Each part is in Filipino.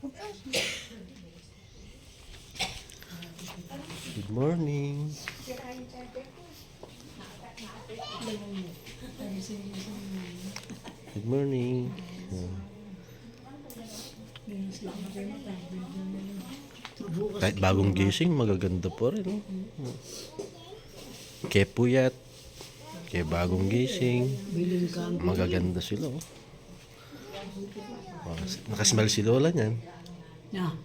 Good morning. Good morning. Kahit bagong gising, magaganda pa rin. Kaya puyat, kaya bagong gising, magaganda sila. Nakasmile si Lola niyan.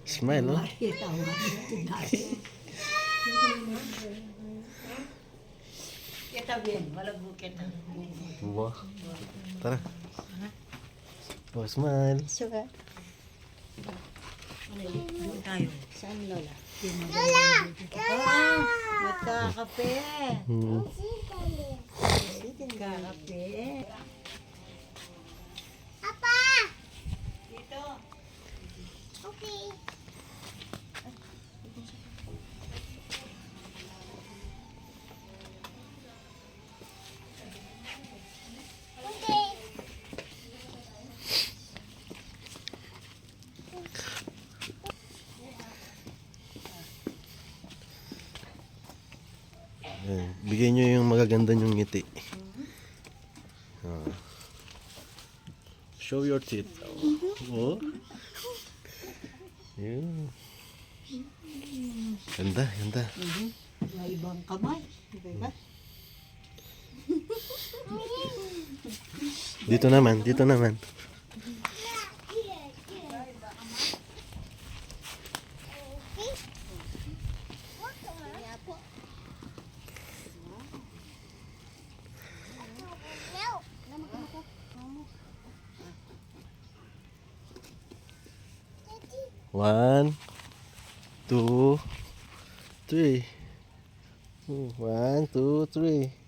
Smile, oh. Kita bien, malago kita. Wow. Tara. Oh, smile. Sugar. Doon tayo. Saan, Lola? Magkakape. Hmm. Magkakape. Apa? Dito. Okay. Okay. Ayan, bigay nyo yung magaganda nyong ngiti. Ah. Show your teeth. Oh. Yun. Ganda, ganda. May ibang kamay. Diba? Dito naman, dito naman. One, two, three. 1, 2, 3.